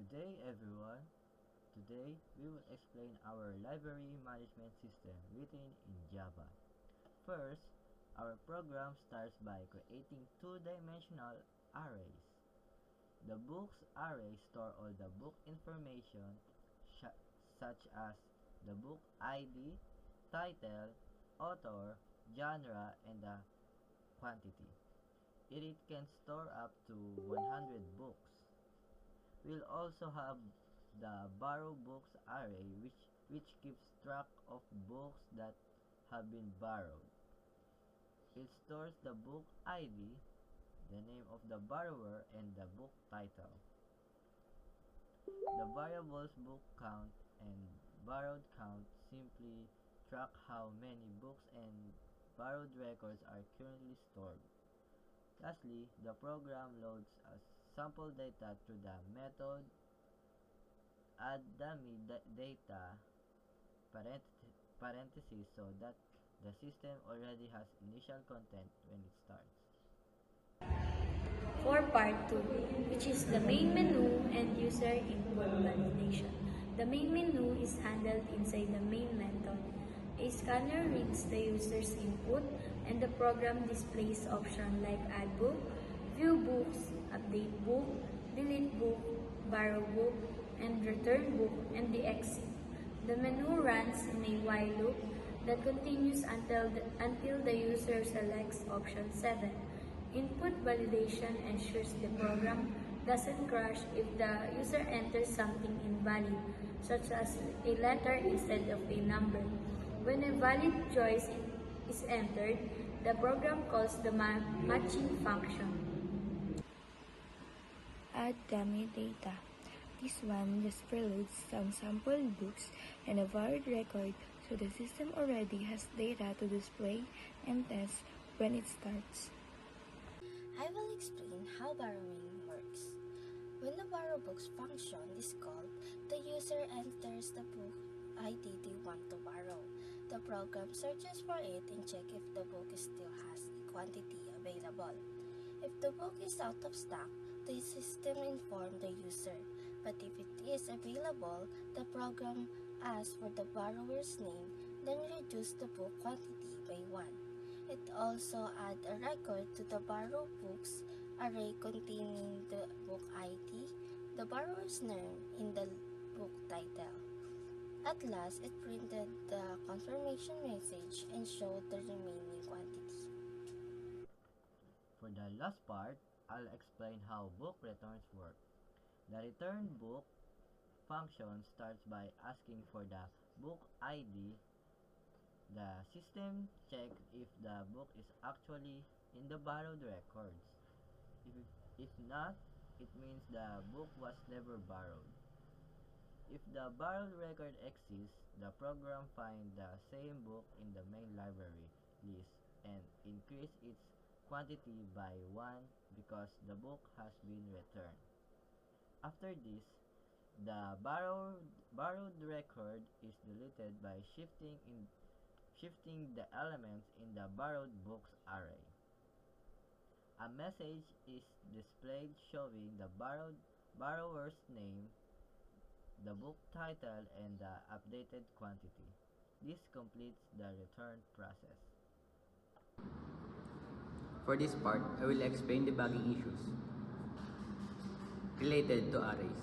Good day everyone. Today we will explain our library management system written in Java. First, our program starts by creating two-dimensional arrays. The books array store all the book information such as the book ID, title, author, genre, and the quantity. It can store up to 100 books. We'll also have the borrow books array which keeps track of books that have been borrowed. It stores the book ID, the name of the borrower, and the book title. The variables book count and borrowed count simply track how many books and borrowed records are currently stored. Lastly, the program loads a sample data through the method add dummy data parentheses so that the system already has initial content when it starts. For part 2, which is the main menu and user input validation. The main menu is handled inside the main method. A scanner reads the user's input and the program displays options like add book, view books, update book, delete book, borrow book, and return book, and the exit. The menu runs in a while loop that continues until the user selects option 7. Input validation ensures the program doesn't crash if the user enters something invalid, such as a letter instead of a number. When a valid choice is entered, the program calls the matching function. Add dummy data. This one just preloads some sample books and a borrowed record, so the system already has data to display and test when it starts. I will explain how borrowing works. When the borrow books function is called, the user enters the book ID they want to borrow. The program searches for it and checks if the book still has a quantity available. If the book is out of stock, the system informs the user. But if it is available, the program asks for the borrower's name, then reduce the book quantity by 1. It also adds a record to the borrow books array containing the book ID, the borrower's name, and the book title. At last, it printed the confirmation message and showed the remaining quantity. For the last part, I'll explain how book returns work. The return book function starts by asking for the book ID. The system checks if the book is actually in the borrowed records. If not, it means the book was never borrowed. If the borrowed record exists, the program finds the same book in the main library list and increase its quantity by 1 because the book has been returned. After this, the borrowed record is deleted by shifting the elements in the borrowed books array. A message is displayed showing the borrower's name, the book title, and the updated quantity. This completes the return process. For this part, I will explain debugging issues related to arrays.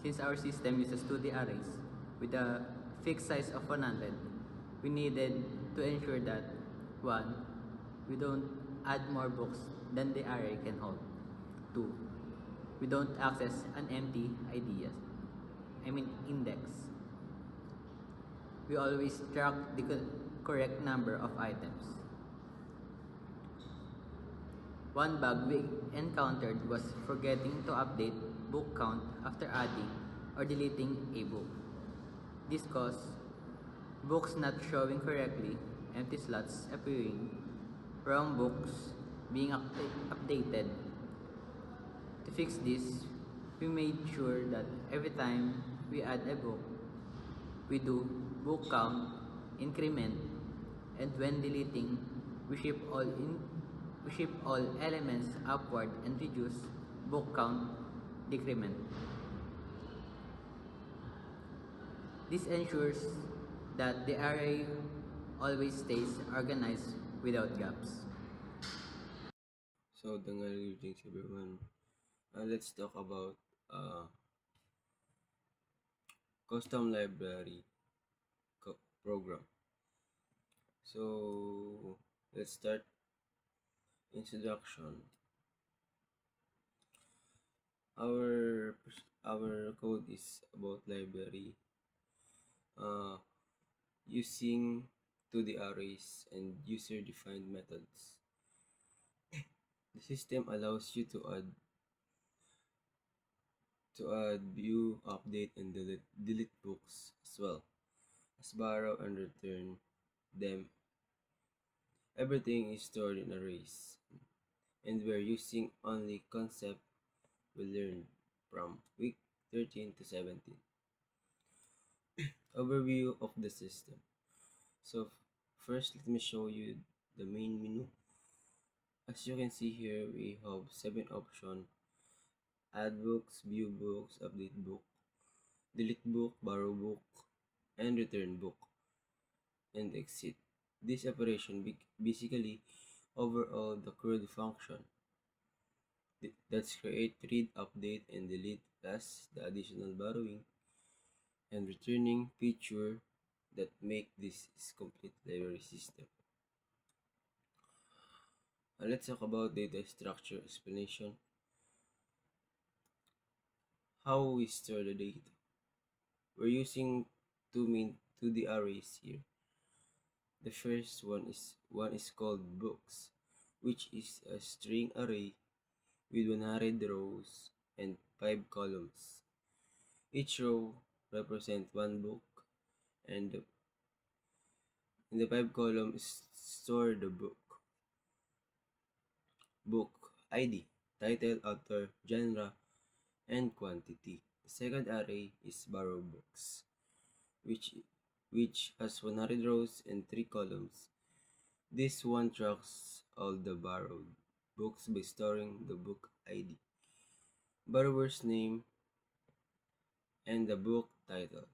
Since our system uses 2D arrays with a fixed size of 100, we needed to ensure that 1. We don't add more books than the array can hold. 2. We don't access an empty index. We always track the correct number of items. One bug we encountered was forgetting to update book count after adding or deleting a book. This caused books not showing correctly, empty slots appearing, wrong books being updated. To fix this, we made sure that every time we add a book, we do book count increment, and when deleting, we shift all elements upward and reduce book count decrement. This ensures that the array always stays organized without gaps. So, greetings everyone. Let's talk about uh, custom library program. So, let's start introduction. Our code is about library uh, using to the arrays and user defined methods. The system allows you to add, view, update, and delete books as well as borrow and return them. Everything is stored in arrays, and we're using only concept we learned from week 13 to 17. Overview of the system. So first, let me show you the main menu. As you can see here, we have 7 options: add books, view books, update book, delete book, borrow book, and return book, and exit. This operation basically overall the CRUD function. That's create, read, update, and delete, plus the additional borrowing and returning feature that make this complete library system. Let's talk about data structure explanation. How we store the data. We're using two the arrays here. The first one is called books, which is a string array with 100 rows and 5 columns. Each row represents one book, and in the 5 columns store the book ID, title, author, genre, and quantity. The second array is borrow books, which has 100 rows and 3 columns. This one tracks all the borrowed books by storing the book ID, borrower's name, and the book title.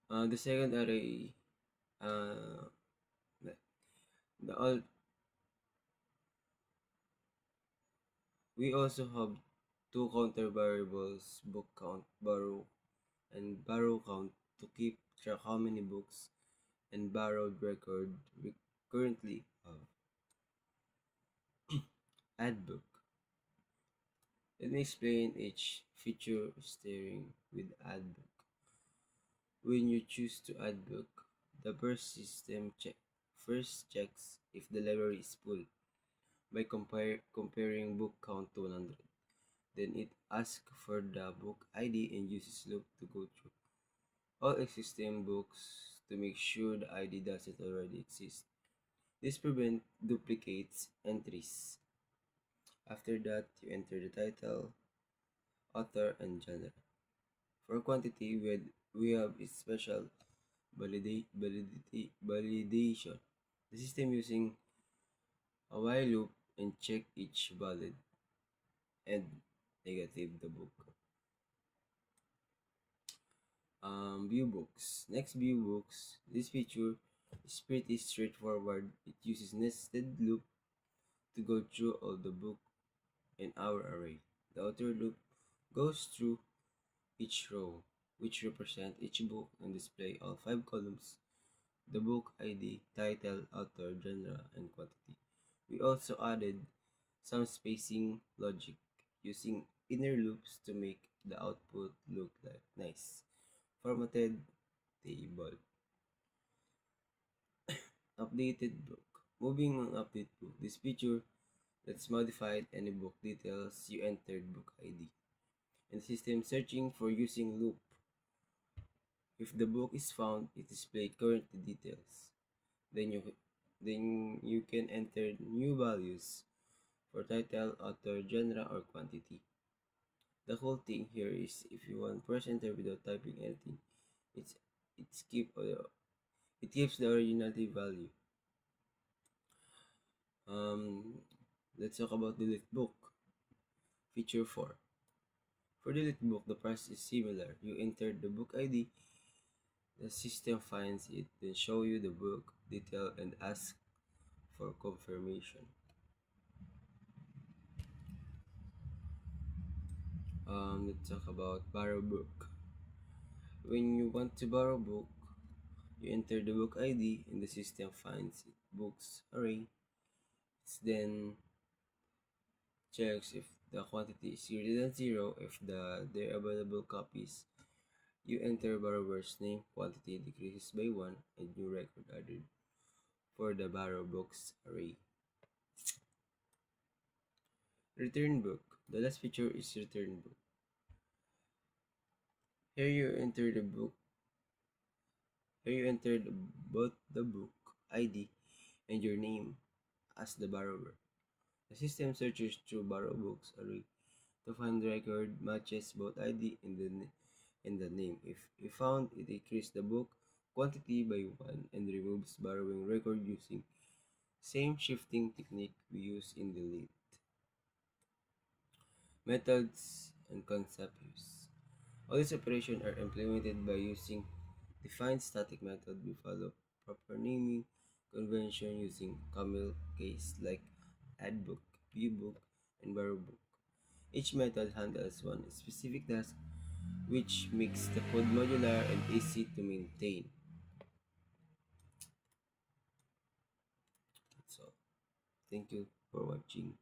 The second array, uh, the, the all we also have two counter variables: book count, borrow, and borrow count, to keep track how many books and borrowed record we currently have. Add book. Let me explain each feature starting with add book. When you choose to add book, the first checks if the library is full by comparing book count to 100. Then it asks for the book ID and uses loop to go through all existing books to make sure the ID doesn't already exist. This prevents duplicates entries. After that, you enter the title, author, and genre. For quantity, we have a special validation. The system using a while loop and check each valid and negative the book. View books. Next, view books. This feature is pretty straightforward. It uses nested loop to go through all the book in our array. The outer loop goes through each row, which represent each book, and display all 5 columns: the book ID, title, author, genre, and quantity. We also added some spacing logic using inner loops to make the output look like nice formatted table. Updated book. Moving on update book. This feature lets modify any book details you entered book ID. And system searching for using loop. If the book is found, it displays current details. Then you can enter new values for title, author, genre, or quantity. The whole thing here is if you want press enter without typing anything, it's it's keep it keeps the originality value. Um, let's talk about delete book. Feature 4. For delete book, the process is similar. You enter the book ID, the system finds it, then show you the book detail and ask for confirmation. Let's talk about borrow book. When you want to borrow book, you enter the book ID and the system finds it books array. It then checks if the quantity is greater than 0. If there are available copies, you enter borrower's name, quantity decreases by 1, and new record added for the borrow books array. Return book. The last feature is return book. Here you enter the book. Here you enter both the book ID and your name as the borrower. The system searches through borrow books array to find the record matches both ID and the name. If found, it increases the book quantity by 1 and removes borrowing record using same shifting technique we use in delete. Methods and concept use. All these operations are implemented by using defined static method. We follow proper naming convention using camel case like add book, view book, and borrow book. Each method handles one specific task, which makes the code modular and easy to maintain. That's all. Thank you for watching.